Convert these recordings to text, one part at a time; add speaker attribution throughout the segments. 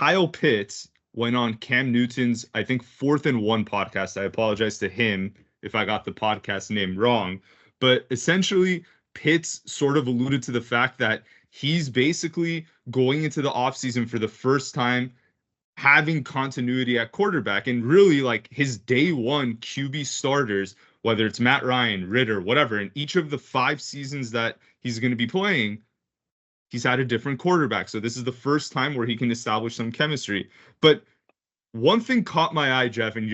Speaker 1: Kyle Pitts went on Cam Newton's, I think, 4th and 1 podcast. I apologize to him if I got the podcast name wrong. But essentially, Pitts sort of alluded to the fact that he's basically going into the offseason for the first time having continuity at quarterback, and really like his day one QB starters, whether it's Matt Ryan, Ritter, whatever, in each of the 5 seasons that he's going to be playing, he's had a different quarterback. So this is the first time where he can establish some chemistry. But one thing caught my eye, Jeff, and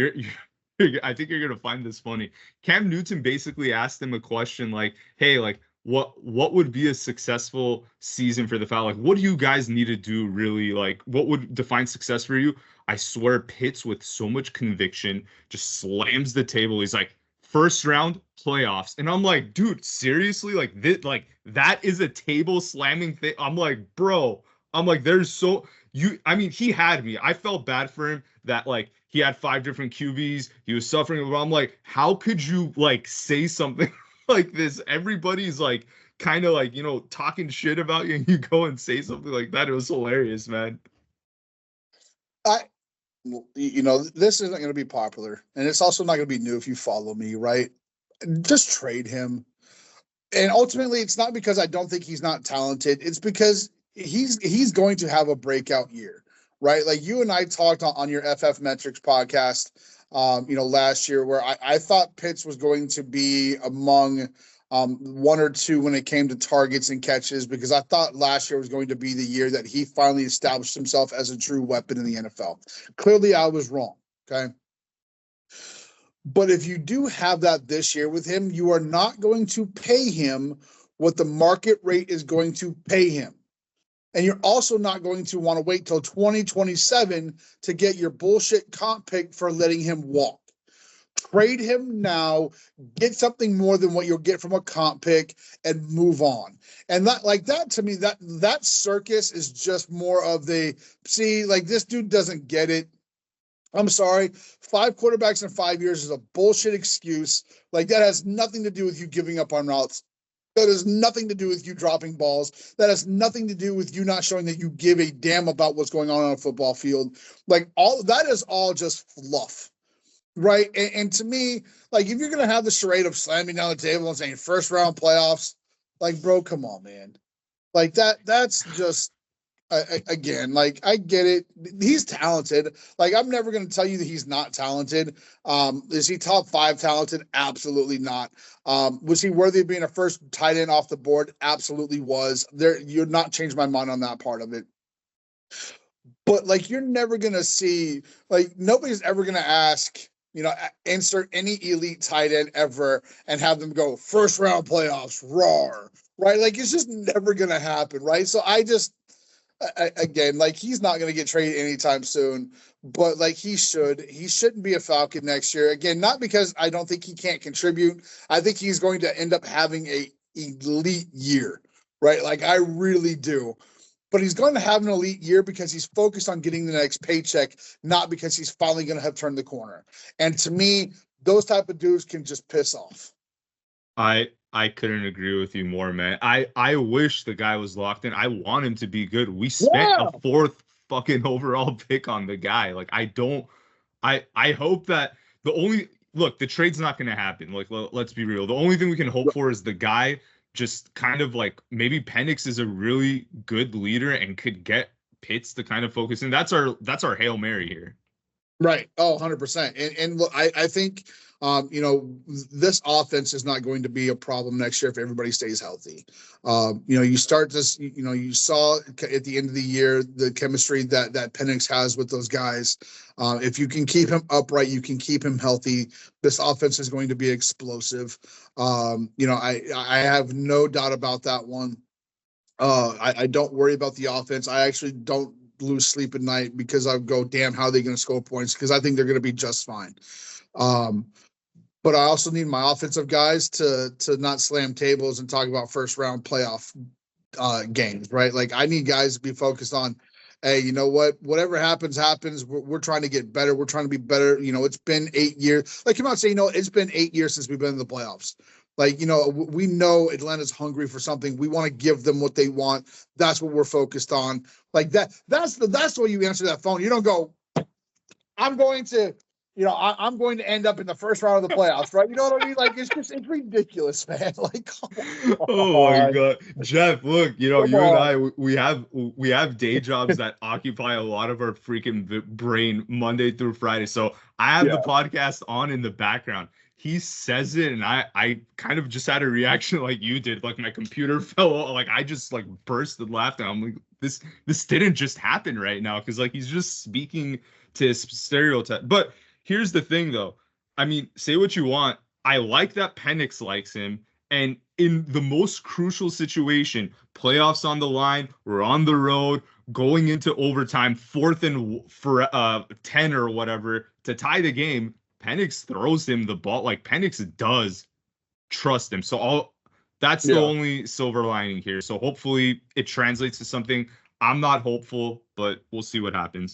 Speaker 1: I think you're gonna find this funny. Cam Newton basically asked him a question like, "Hey, like, what would be a successful season for the Falcons? Like, what do you guys need to do really? Like, what would define success for you?" I swear, Pitts with so much conviction just slams the table. He's like, "First round playoffs," and I'm like, "Dude, seriously? Like this? Like that is a table slamming thing?" I'm like, "Bro." I'm like, "There's so." I mean, he had me. I felt bad for him that like he had 5 different QBs. He was suffering. But I'm like, how could you like say something like this? Everybody's like kind of like, talking shit about you, and you go and say something like that. It was hilarious, man.
Speaker 2: This isn't going to be popular, and it's also not going to be new if you follow me, right? Just trade him. And ultimately, it's not because I don't think he's not talented. It's because he's going to have a breakout year, right? Like you and I talked on your FF Metrics podcast, last year, where I thought Pitts was going to be among 1 or 2 when it came to targets and catches, because I thought last year was going to be the year that he finally established himself as a true weapon in the NFL. Clearly, I was wrong. Okay. But if you do have that this year with him, you are not going to pay him what the market rate is going to pay him. And you're also not going to want to wait till 2027 to get your bullshit comp pick for letting him walk. Trade him now, get something more than what you'll get from a comp pick, and move on. And that to me, that circus is just more of this dude doesn't get it. I'm sorry. 5 quarterbacks in 5 years is a bullshit excuse. Like, that has nothing to do with you giving up on routes. That has nothing to do with you dropping balls. That has nothing to do with you not showing that you give a damn about what's going on a football field. Like, all that is all just fluff, right? And to me, like, if you're going to have the charade of slamming down the table and saying first round playoffs, like, bro, come on, man. Like, that's just... again, like, I get it. He's talented. Like, I'm never going to tell you that he's not talented. Is he top 5 talented? Absolutely not. Was he worthy of being a first tight end off the board? Absolutely was. You're not changed my mind on that part of it. But like, you're never going to see, like, nobody's ever going to ask, insert any elite tight end ever and have them go first round playoffs, roar, right? Like, it's just never going to happen, right? So again, like, he's not going to get traded anytime soon, but like, he shouldn't be a Falcon next year. Again, not because I don't think he can't contribute. I think he's going to end up having a elite year, right? Like, I really do. But he's going to have an elite year because he's focused on getting the next paycheck, not because he's finally going to have turned the corner. And to me, those type of dudes can just piss off.
Speaker 1: I couldn't agree with you more, man. I wish the guy was locked in. I want him to be good. We spent a 4th fucking overall pick on the guy. Like, I hope that the trade's not going to happen. Like, let's be real. The only thing we can hope for is the guy just kind of like, maybe Penix is a really good leader and could get Pitts to kind of focus in. That's our Hail Mary here.
Speaker 2: Right. Oh, 100%. And look, I think, this offense is not going to be a problem next year if everybody stays healthy. You start this, you saw at the end of the year, the chemistry that Penix has with those guys. If you can keep him upright, you can keep him healthy. This offense is going to be explosive. I have no doubt about that one. I don't worry about the offense. I actually don't lose sleep at night because I go, damn, how are they going to score points? Because I think they're going to be just fine. But I also need my offensive guys to not slam tables and talk about first round playoff games, right? Like, I need guys to be focused on, hey, you know what? Whatever happens. We're trying to get better. We're trying to be better. It's been 8 years. Like, come out and say, it's been 8 years since we've been in the playoffs. Like, you know, we know Atlanta's hungry for something. We want to give them what they want. That's what we're focused on. Like that's the way you answer that phone. You don't go, I'm going to, you know, I'm going to end up in the first round of the playoffs, right? You know what I mean? Like, it's ridiculous, man. Like, come
Speaker 1: Oh my
Speaker 2: on.
Speaker 1: God, Jeff, look, you know,
Speaker 2: Come
Speaker 1: you and
Speaker 2: on.
Speaker 1: I, we have day jobs that occupy a lot of our freaking brain Monday through Friday. So I have the
Speaker 2: Yeah.
Speaker 1: podcast on in the background. He says it, and I kind of just had a reaction like you did. Like my computer fell, like I just like bursted laughing. I'm like, this didn't just happen right now, because like he's just speaking to his stereotype. But here's the thing, though. I mean, say what you want. I like that Penix likes him. And in the most crucial situation, playoffs on the line, we're on the road, going into overtime, fourth and for 10 or whatever to tie the game. Penix throws him the ball. Like Penix does trust him. So that's the
Speaker 2: Yeah.
Speaker 1: only silver lining here. So hopefully it translates to something. I'm not hopeful, but we'll see what happens.